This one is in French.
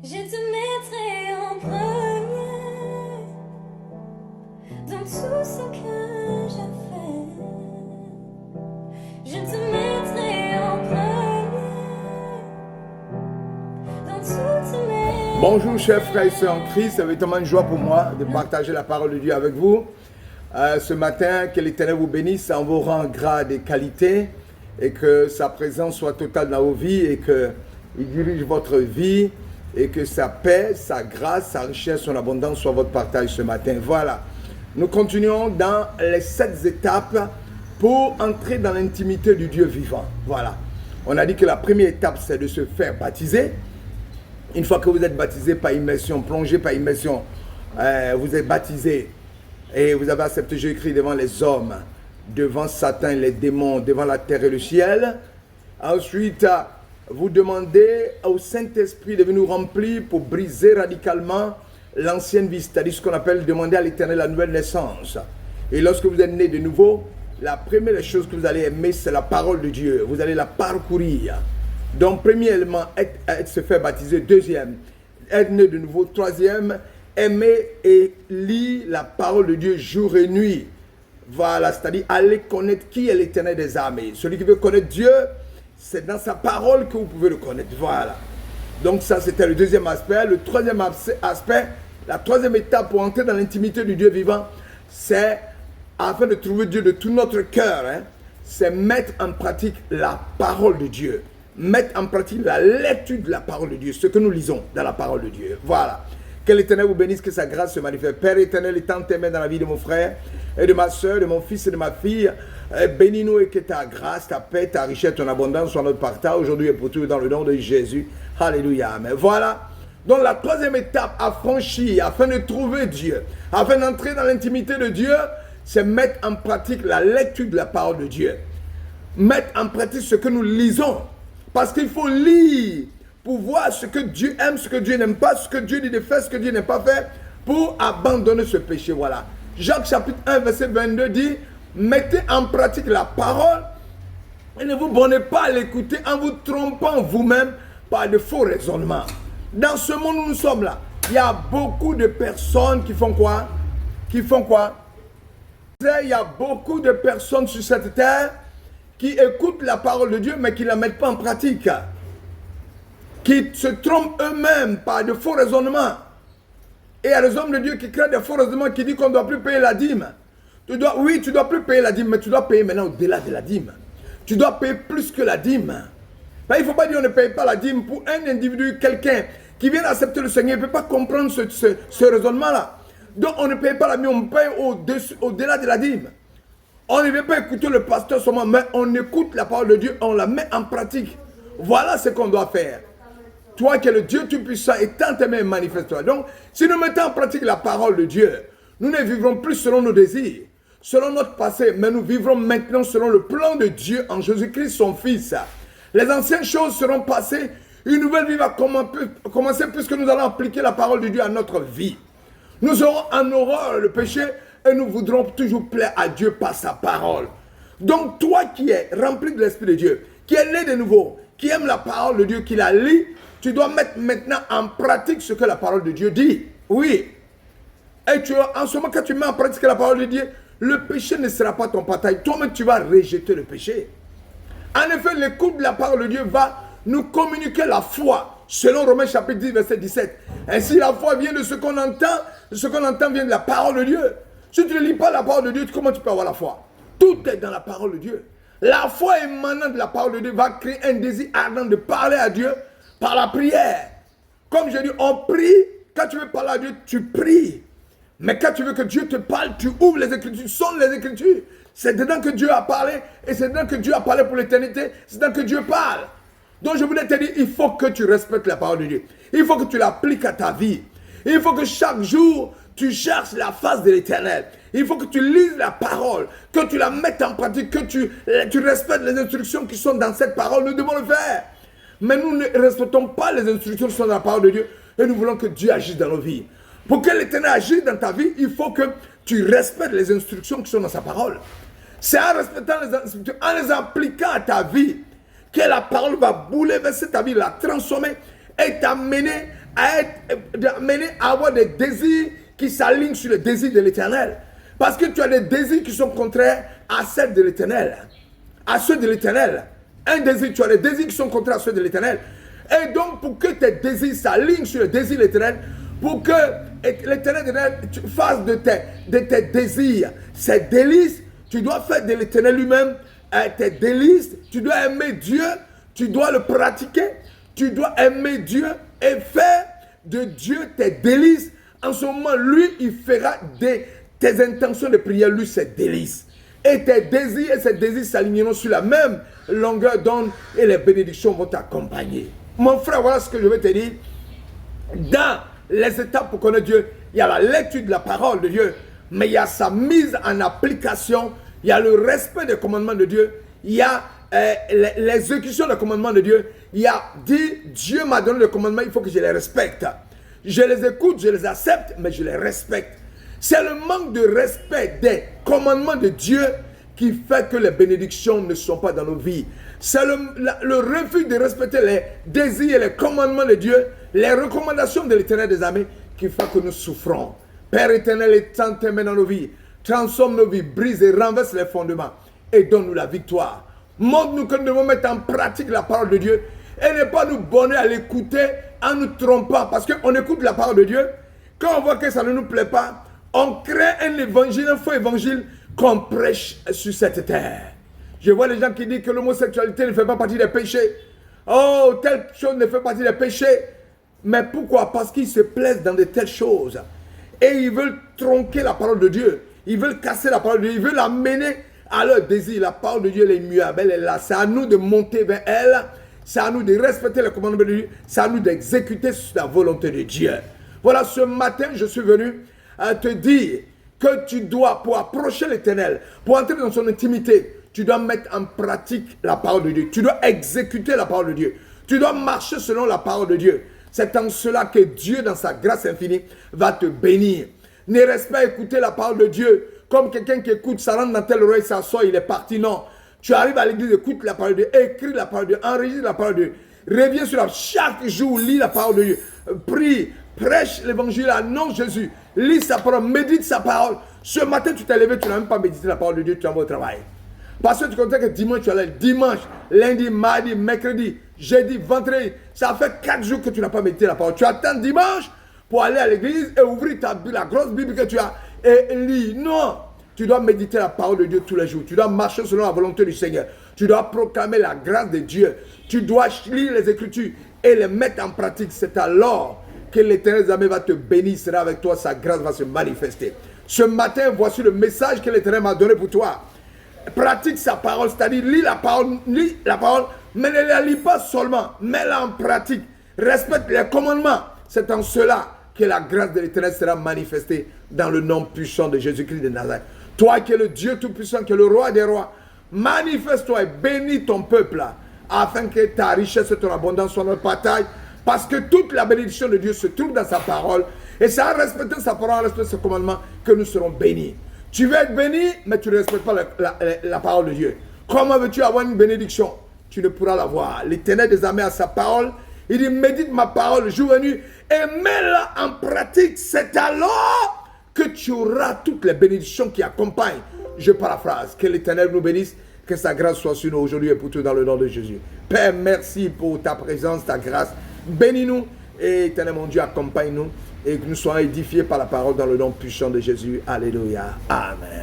Je te mettrai en premier dans tout ce que je fais. Je te mettrai en premier dans toutes mes... Bonjour chers frères et sœurs en Christ, c'est vraiment une joie pour moi de partager la parole de Dieu avec vous. Ce matin, que l'Éternel vous bénisse en vos rangs, grades et qualités, et que sa présence soit totale dans vos vies, et qu'il dirige votre vie, et que sa paix, sa grâce, sa richesse, son abondance soit votre partage ce matin. Voilà, nous continuons dans les 7 étapes pour entrer dans l'intimité du Dieu vivant. Voilà, on a dit que la première étape, c'est de se faire baptiser. Une fois que vous êtes baptisé par immersion, plongé par immersion, vous êtes baptisé et vous avez accepté Jésus-Christ devant les hommes, devant Satan et les démons, devant la terre et le ciel. Ensuite, vous demandez au Saint-Esprit de venir remplir pour briser radicalement l'ancienne vie, c'est-à-dire ce qu'on appelle demander à l'Éternel la nouvelle naissance. Et lorsque vous êtes né de nouveau, la première chose que vous allez aimer, c'est la parole de Dieu. Vous allez la parcourir. Donc, premier élément, se faire baptiser. Deuxième, être né de nouveau. Troisième, aimer et lire la parole de Dieu jour et nuit. Voilà, c'est-à-dire aller connaître qui est l'Éternel des armées. Celui qui veut connaître Dieu, c'est dans sa parole que vous pouvez le connaître. Voilà. Donc ça, c'était le deuxième aspect. Le troisième aspect, la troisième étape pour entrer dans l'intimité du Dieu vivant, c'est, afin de trouver Dieu de tout notre cœur, c'est mettre en pratique la parole de Dieu. Mettre en pratique la lecture de la parole de Dieu, ce que nous lisons dans la parole de Dieu. Voilà. Que l'Éternel vous bénisse, que sa grâce se manifeste. Père éternel, étant aimé dans la vie de mon frère et de ma soeur, de mon fils et de ma fille, bénis-nous et que ta grâce, ta paix, ta richesse, ton abondance soient notre partage aujourd'hui et pour tout dans le nom de Jésus. Alléluia. Amen. Voilà. Donc la troisième étape à franchir afin de trouver Dieu, afin d'entrer dans l'intimité de Dieu, c'est mettre en pratique la lecture de la parole de Dieu. Mettre en pratique ce que nous lisons. Parce qu'il faut lire pour voir ce que Dieu aime, ce que Dieu n'aime pas, ce que Dieu dit de faire, ce que Dieu n'a pas fait, pour abandonner ce péché. Voilà. Jacques chapitre 1, verset 22 dit, mettez en pratique la parole et ne vous bornez pas à l'écouter en vous trompant vous-même par de faux raisonnements. Dans ce monde où nous sommes là, il y a beaucoup de personnes qui font quoi? Qui font quoi? Il y a beaucoup de personnes sur cette terre qui écoutent la parole de Dieu, mais qui ne la mettent pas en pratique. Qui se trompent eux-mêmes par de faux raisonnements. Et il y a des hommes de Dieu qui créent des faux raisonnements qui disent qu'on ne doit plus payer la dîme. Tu ne dois plus payer la dîme, mais tu dois payer maintenant au-delà de la dîme. Tu dois payer plus que la dîme. Ben, il ne faut pas dire qu'on ne paye pas la dîme pour un individu, quelqu'un qui vient d'accepter le Seigneur. Il ne peut pas comprendre ce raisonnement-là. Donc on ne paye pas la dîme, on paye au-delà de la dîme. On ne veut pas écouter le pasteur seulement, mais on écoute la parole de Dieu, on la met en pratique. Voilà ce qu'on doit faire. Toi qui es le Dieu Tout-Puissant et tant aimé, manifeste-toi. Donc, si nous mettons en pratique la parole de Dieu, nous ne vivrons plus selon nos désirs, selon notre passé, mais nous vivrons maintenant selon le plan de Dieu en Jésus-Christ, son Fils. Les anciennes choses seront passées, une nouvelle vie va commencer puisque nous allons appliquer la parole de Dieu à notre vie. Nous aurons en horreur le péché, et nous voudrons toujours plaire à Dieu par sa parole. Donc toi qui es rempli de l'Esprit de Dieu, qui est né de nouveau, qui aime la parole de Dieu, qui la lit, tu dois mettre maintenant en pratique ce que la parole de Dieu dit. Oui. Et en ce moment, quand tu mets en pratique la parole de Dieu, le péché ne sera pas ton bataille. Toi-même, tu vas rejeter le péché. En effet, l'écoute de la parole de Dieu va nous communiquer la foi. Selon Romains chapitre 10, verset 17. Ainsi, la foi vient de ce qu'on entend. Ce qu'on entend vient de la parole de Dieu. Si tu ne lis pas la parole de Dieu, comment tu peux avoir la foi? Tout est dans la parole de Dieu. La foi émanant de la parole de Dieu va créer un désir ardent de parler à Dieu par la prière. Comme je dis, on prie. Quand tu veux parler à Dieu, tu pries. Mais quand tu veux que Dieu te parle, tu ouvres les Écritures, sonnes les Écritures. C'est dedans que Dieu a parlé. Et c'est dedans que Dieu a parlé pour l'éternité. C'est dedans que Dieu parle. Donc je voulais te dire, il faut que tu respectes la parole de Dieu. Il faut que tu l'appliques à ta vie. Il faut que chaque jour, tu cherches la face de l'Éternel. Il faut que tu lises la parole, que tu la mettes en pratique, que tu respectes les instructions qui sont dans cette parole. Nous devons le faire. Mais nous ne respectons pas les instructions qui sont dans la parole de Dieu. Et nous voulons que Dieu agisse dans nos vies. Pour que l'Éternel agisse dans ta vie, il faut que tu respectes les instructions qui sont dans sa parole. C'est en respectant les instructions, en les appliquant à ta vie, que la parole va bouleverser ta vie, la transformer et t'amener d'amener à avoir des désirs qui s'alignent sur le désir de l'Éternel. Parce que tu as des désirs qui sont contraires à ceux de l'Éternel. À ceux de l'Éternel. Un désir, tu as des désirs qui sont contraires à ceux de l'Éternel. Et donc, pour que tes désirs s'alignent sur le désir de l'Éternel, pour que l'Éternel fasse de tes désirs ses délices, tu dois faire de l'Éternel lui-même tes délices. Tu dois aimer Dieu, tu dois le pratiquer, tu dois aimer Dieu et faire de Dieu tes délices. En ce moment, lui, il fera tes intentions de prière, lui, ses délices. Et tes désirs et ses désirs s'aligneront sur la même longueur d'onde et les bénédictions vont t'accompagner. Mon frère, voilà ce que je vais te dire. Dans les étapes pour connaître Dieu, il y a la lecture de la parole de Dieu, mais il y a sa mise en application, il y a le respect des commandements de Dieu, il y a l'exécution des commandements de Dieu, il y a dit, Dieu m'a donné les commandements, il faut que je les respecte. Je les écoute, je les accepte, mais je les respecte. C'est le manque de respect des commandements de Dieu qui fait que les bénédictions ne sont pas dans nos vies. C'est le refus de respecter les désirs et les commandements de Dieu, les recommandations de l'Éternel des armées qui fait que nous souffrons. Père éternel, étends tes mains dans nos vies, transforme nos vies, brise et renverse les fondements et donne-nous la victoire. Montre-nous que nous devons mettre en pratique la parole de Dieu et ne pas nous borner à l'écouter en nous trompant. Parce qu'on écoute la parole de Dieu, quand on voit que ça ne nous plaît pas, on crée un évangile, un faux évangile qu'on prêche sur cette terre. Je vois les gens qui disent que l'homosexualité ne fait pas partie des péchés. Oh, telle chose ne fait pas partie des péchés. Mais pourquoi? Parce qu'ils se plaisent dans de telles choses. Et ils veulent tronquer la parole de Dieu. Ils veulent casser la parole de Dieu. Ils veulent l'amener à leur désir. La parole de Dieu, elle est immuable, elle est là. C'est à nous de monter vers elle. C'est à nous de respecter les commandements de Dieu. C'est à nous d'exécuter la volonté de Dieu. Voilà, ce matin, je suis venu à te dire que tu dois, pour approcher l'Éternel, pour entrer dans son intimité, tu dois mettre en pratique la parole de Dieu. Tu dois exécuter la parole de Dieu. Tu dois marcher selon la parole de Dieu. C'est en cela que Dieu, dans sa grâce infinie, va te bénir. Ne reste pas à écouter la parole de Dieu comme quelqu'un qui écoute, ça rentre dans telle oreille, s'assoit, il est parti. Non. Tu arrives à l'église, écoute la parole de Dieu, écris la parole de Dieu, enregistre la parole de Dieu. Reviens sur chaque jour, lis la parole de Dieu. Prie, prêche l'évangile à nom Jésus. Lis sa parole, médite sa parole. Ce matin, tu t'es levé, tu n'as même pas médité la parole de Dieu, tu en vas au travail. Parce que tu comptais que dimanche, tu allais dimanche, lundi, mardi, mercredi, jeudi, vendredi. Ça fait 4 jours que tu n'as pas médité la parole. Tu attends dimanche pour aller à l'église et ouvrir la grosse Bible que tu as et lire. Non, tu dois méditer la parole de Dieu tous les jours. Tu dois marcher selon la volonté du Seigneur. Tu dois proclamer la grâce de Dieu. Tu dois lire les Écritures et les mettre en pratique. C'est alors que l'Éternel des armées va te bénir, sera avec toi, sa grâce va se manifester. Ce matin, voici le message que l'Éternel m'a donné pour toi. Pratique sa parole, c'est-à-dire lis la parole, mais ne la lis pas seulement, mets-la en pratique. Respecte les commandements. C'est en cela que la grâce de l'Éternel sera manifestée dans le nom puissant de Jésus-Christ de Nazareth. Toi qui es le Dieu tout-puissant, qui es le roi des rois, manifeste-toi et bénis ton peuple là, afin que ta richesse et ton abondance soient notre partage. Parce que toute la bénédiction de Dieu se trouve dans sa parole. Et c'est en respectant sa parole, en respectant ses commandements que nous serons bénis. Tu veux être béni, mais tu ne respectes pas la parole de Dieu. Comment veux-tu avoir une bénédiction? Tu ne pourras l'avoir. L'Éternel des armées a sa parole. Il dit, médite ma parole jour et nuit et mets-la en pratique. C'est alors que tu auras toutes les bénédictions qui accompagnent. Je paraphrase. Que l'Éternel nous bénisse. Que sa grâce soit sur nous aujourd'hui et pour tout dans le nom de Jésus. Père, merci pour ta présence, ta grâce. Bénis-nous et Éternel mon Dieu, accompagne-nous et que nous soyons édifiés par la parole dans le nom puissant de Jésus. Alléluia. Amen.